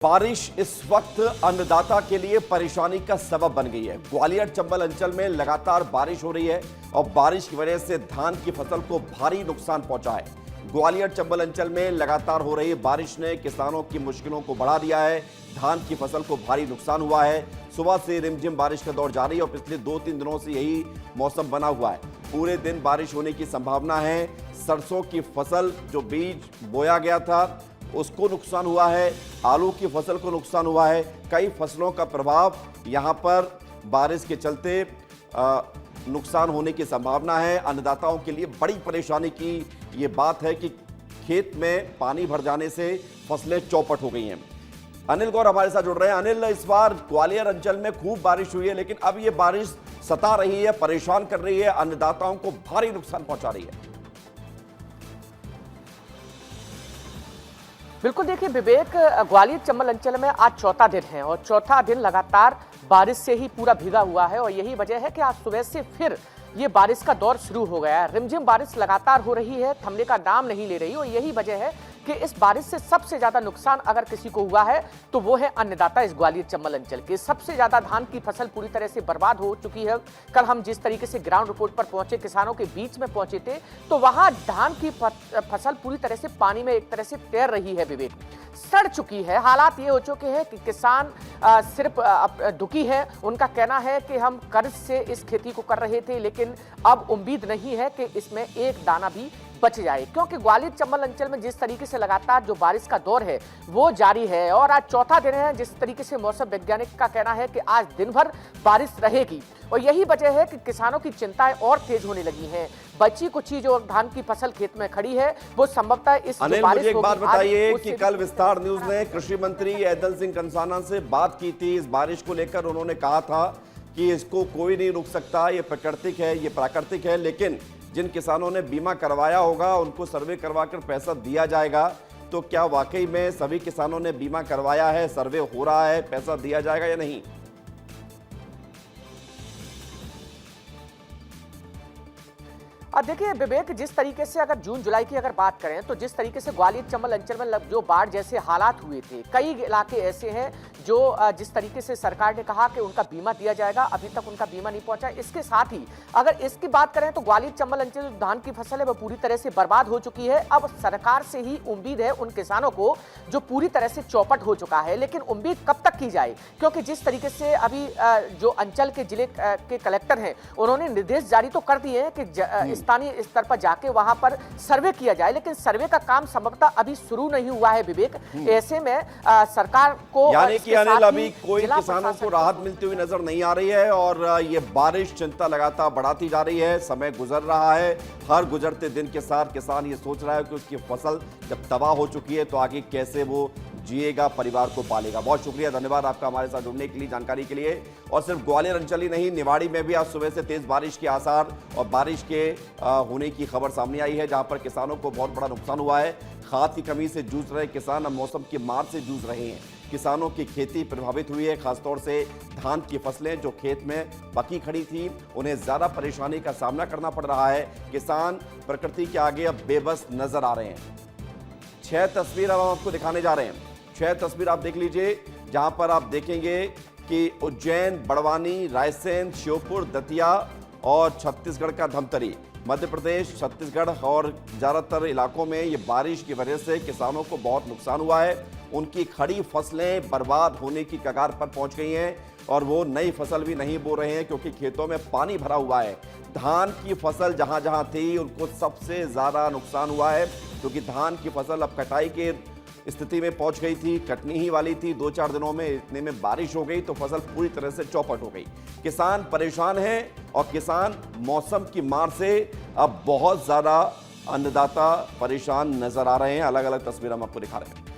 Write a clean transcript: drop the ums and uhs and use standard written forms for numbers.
बारिश इस वक्त अन्नदाता के लिए परेशानी का सबब बन गई है। ग्वालियर चंबल अंचल में लगातार बारिश हो रही है और बारिश की वजह से धान की फसल को भारी नुकसान पहुंचा है। ग्वालियर चंबल अंचल में लगातार हो रही बारिश ने किसानों की मुश्किलों को बढ़ा दिया है। धान की फसल को भारी नुकसान हुआ है। सुबह से रिमझिम बारिश का दौर जारी है और पिछले 2-3 दिनों से यही मौसम बना हुआ है। पूरे दिन बारिश होने की संभावना है। सरसों की फसल जो बीज बोया गया था उसको नुकसान हुआ है, आलू की फसल को नुकसान हुआ है। कई फसलों का प्रभाव यहां पर बारिश के चलते नुकसान होने की संभावना है। अन्नदाताओं के लिए बड़ी परेशानी की ये बात है कि खेत में पानी भर जाने से फसलें चौपट हो गई हैं। अनिल गौर हमारे साथ जुड़ रहे हैं। अनिल, इस बार ग्वालियर अंचल में खूब बारिश हुई है, लेकिन अब ये बारिश सता रही है, परेशान कर रही है, अन्नदाताओं को भारी नुकसान पहुंचा रही है। बिल्कुल, देखिए विवेक, ग्वालियर चंबल अंचल में आज चौथा दिन है और चौथा दिन लगातार बारिश से ही पूरा भीगा हुआ है और यही वजह है कि आज सुबह से फिर ये बारिश का दौर शुरू हो गया है। रिमझिम बारिश लगातार हो रही है, थमने का नाम नहीं ले रही और यही वजह है कि इस बारिश से सबसे ज्यादा नुकसान अगर किसी को हुआ है तो वो है अन्नदाता इस ग्वालियर चंबल अंचल के। सबसे ज्यादा धान की फसल पूरी तरह से बर्बाद हो चुकी है। कल हम जिस तरीके से ग्राउंड रिपोर्ट पर पहुंचे, किसानों के बीच में पहुंचे थे, तो वहां धान की फसल पूरी तरह से पानी में एक तरह से तैर रही है विवेक, सड़ चुकी है। हालात ये हो चुके हैं कि किसान सिर्फ दुखी है। उनका कहना है कि हम कर्ज से इस खेती को कर रहे थे, लेकिन अब उम्मीद नहीं है कि इसमें एक दाना भी बच जाए, क्योंकि ग्वालियर चंबल अंचल में जिस तरीके से लगातार जो बारिश का दौर है वो जारी है और आज चौथा दिन है। जिस तरीके से मौसम वैज्ञानिक का कहना है कि आज दिन भर बारिश रहेगी और यही वजह है कि किसानों की चिंताएं और तेज होने लगी हैं। बची कुछ जो धान की फसल खेत में खड़ी है वो संभवतः इस अनिल, मुझे एक बात बताइए कि कल विस्तार न्यूज ने कृषि मंत्री ऐदल सिंह कंसाना से बात की थी इस बारिश को लेकर। उन्होंने कहा था कि इसको कोई नहीं रोक सकता, ये प्राकृतिक है, ये प्राकृतिक है, लेकिन जिन किसानों ने बीमा करवाया होगा उनको सर्वे करवाकर पैसा दिया जाएगा। तो क्या वाकई में सभी किसानों ने बीमा करवाया है, सर्वे हो रहा है, पैसा दिया जाएगा या नहीं? अब देखिए विवेक, जिस तरीके से अगर जून जुलाई की अगर बात करें तो जिस तरीके से ग्वालियर चंबल अंचल में जो बाढ़ जैसे हालात हुए थे, कई इलाके ऐसे हैं जो जिस तरीके से सरकार ने कहा कि उनका बीमा दिया जाएगा, अभी तक उनका बीमा नहीं पहुंचा। इसके साथ ही अगर इसकी बात करें तो ग्वालियर चंबल अंचल जो धान की फसल है वो पूरी तरह से बर्बाद हो चुकी है। अब सरकार से ही उम्मीद है उन किसानों को जो पूरी तरह से चौपट हो चुका है, लेकिन उम्मीद कब तक की जाए, क्योंकि जिस तरीके से अभी जो अंचल के जिले के कलेक्टर हैं उन्होंने निर्देश जारी तो कर दिए हैं कि स्थानीय स्तर पर जाके वहां पर सर्वे किया जाए, लेकिन सर्वे का काम संभवतः अभी शुरू नहीं हुआ है विवेक। ऐसे में सरकार को यानी कि अनिल, अभी कोई किसानों को राहत मिलती हुई नजर नहीं आ रही है और ये बारिश चिंता लगातार बढ़ाती जा रही है। समय गुजर रहा है, हर गुजरते दिन के साथ किसान ये सोच रहा है कि उसकी फसल जब तबाह हो चुकी है तो आगे कैसे वो जिएगा, परिवार को पालेगा। बहुत शुक्रिया, धन्यवाद आपका हमारे साथ जुड़ने के लिए, जानकारी के लिए। और सिर्फ ग्वालियर अंचल ही नहीं, निवाड़ी में भी आज सुबह से तेज बारिश के आसार और बारिश के होने की खबर सामने आई है, जहां पर किसानों को बहुत बड़ा नुकसान हुआ है। खाद की कमी से जूझ रहे किसान अब मौसम की मार से जूझ रहे हैं। किसानों की खेती प्रभावित हुई है, खासतौर से धान की फसलें जो खेत में पकी खड़ी थी उन्हें ज्यादा परेशानी का सामना करना पड़ रहा है। किसान प्रकृति के आगे अब बेबस नजर आ रहे हैं। 6 तस्वीर अब हम आपको दिखाने जा रहे हैं। 6 तस्वीर आप देख लीजिए, जहां पर आप देखेंगे कि उज्जैन, बड़वानी, रायसेन, श्योपुर, दतिया और छत्तीसगढ़ का धमतरी, मध्य प्रदेश, छत्तीसगढ़ और ज़्यादातर इलाकों में ये बारिश की वजह से किसानों को बहुत नुकसान हुआ है। उनकी खड़ी फसलें बर्बाद होने की कगार पर पहुंच गई हैं और वो नई फसल भी नहीं बो रहे हैं क्योंकि खेतों में पानी भरा हुआ है। धान की फसल जहां जहां थी उनको सबसे ज़्यादा नुकसान हुआ है क्योंकि धान की फसल अब कटाई के स्थिति में पहुंच गई थी, कटनी ही वाली थी। 2-4 दिनों में इतने में बारिश हो गई तो फसल पूरी तरह से चौपट हो गई। किसान परेशान हैं और किसान मौसम की मार से अब बहुत ज्यादा अन्नदाता परेशान नजर आ रहे हैं। अलग अलग तस्वीर हम आपको दिखा रहे हैं।